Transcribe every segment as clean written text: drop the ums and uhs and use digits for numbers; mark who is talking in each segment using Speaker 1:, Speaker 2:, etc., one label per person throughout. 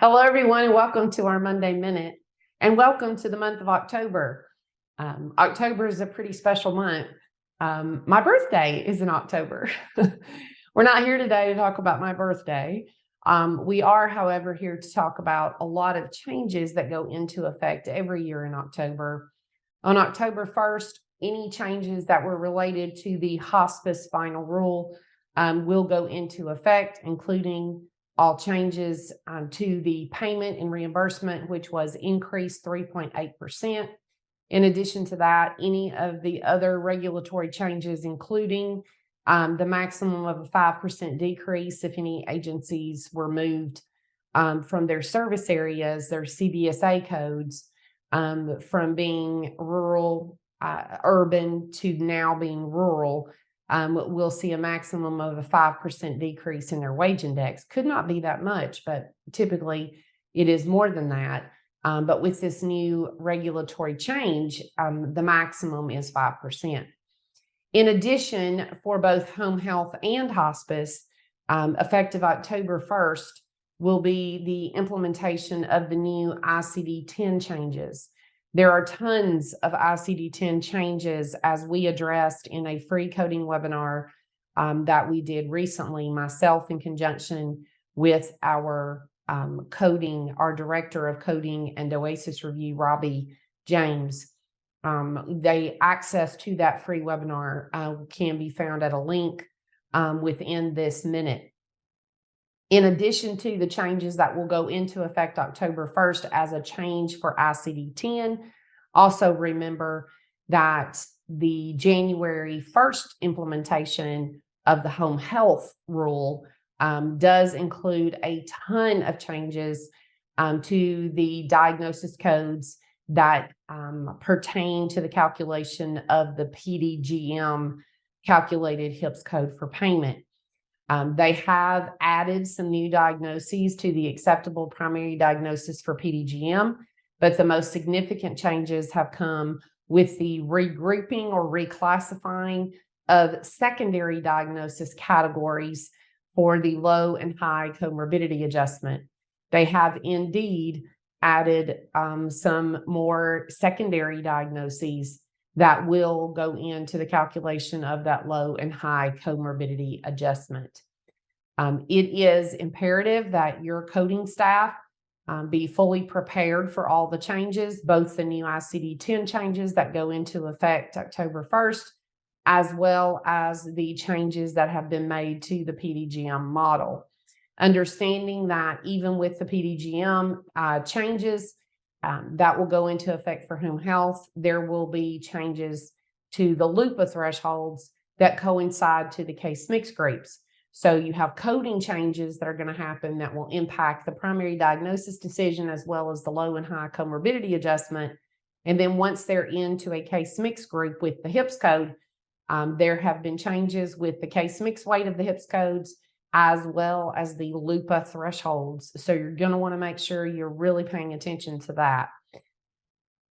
Speaker 1: Hello, everyone, and welcome to our Monday Minute, and welcome to the month of October. October is a pretty special month. My birthday is in October. We're not here today to talk about my birthday. We are, however, here to talk about a lot of changes that go into effect every year in October. On October 1st, any changes that were related to the hospice final rule will go into effect, including all changes to the payment and reimbursement, which was increased 3.8%. In addition to that, any of the other regulatory changes, including the maximum of a 5% decrease if any agencies were moved from their service areas, their CBSA codes, from being rural, urban to now being rural. We'll see a maximum of a 5% decrease in their wage index. Could not be that much, but typically it is more than that. But with this new regulatory change, the maximum is 5%. In addition, for both home health and hospice, effective October 1st, will be the implementation of the new ICD-10 changes. There are tons of ICD-10 changes, as we addressed in a free coding webinar that we did recently, myself in conjunction with our our director of coding and OASIS review, Robbie James. The access to that free webinar can be found at a link within this minute. In addition to the changes that will go into effect October 1st as a change for ICD-10, also remember that the January 1st implementation of the home health rule does include a ton of changes to the diagnosis codes that pertain to the calculation of the PDGM calculated HIPS code for payment. They have added some new diagnoses to the acceptable primary diagnosis for PDGM, but the most significant changes have come with the regrouping or reclassifying of secondary diagnosis categories for the low and high comorbidity adjustment. They have indeed added some more secondary diagnoses that will go into the calculation of that low and high comorbidity adjustment. It is imperative that your coding staff be fully prepared for all the changes, both the new ICD-10 changes that go into effect October 1st, as well as the changes that have been made to the PDGM model. Understanding that even with the PDGM changes, that will go into effect for home health, there will be changes to the LUPA thresholds that coincide to the case mix groups. So you have coding changes that are going to happen that will impact the primary diagnosis decision as well as the low and high comorbidity adjustment. And then once they're into a case mix group with the HIPS code, there have been changes with the case mix weight of the HIPS codes as well as the LUPA thresholds. So you're going to want to make sure you're really paying attention to that.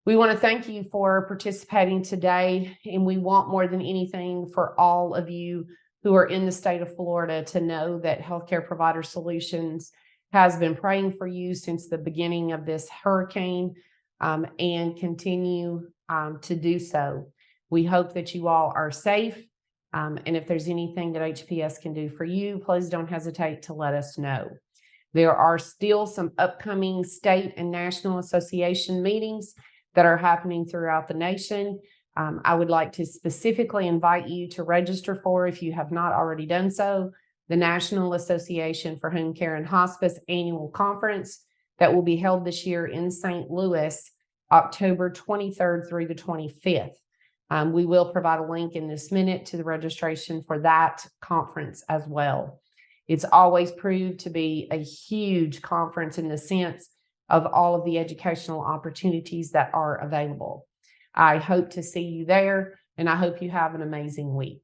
Speaker 1: We want to thank you for participating today, and we want more than anything for all of you who are in the state of Florida to know that Healthcare Provider Solutions has been praying for you since the beginning of this hurricane and continue to do so. We hope that you all are safe. And if there's anything that HPS can do for you, please don't hesitate to let us know. There are still some upcoming state and national association meetings that are happening throughout the nation. I would like to specifically invite you to register for, if you have not already done so, the National Association for Home Care and Hospice Annual Conference that will be held this year in St. Louis, October 23rd through the 25th. We will provide a link in this minute to the registration for that conference as well. It's always proved to be a huge conference in the sense of all of the educational opportunities that are available. I hope to see you there, and I hope you have an amazing week.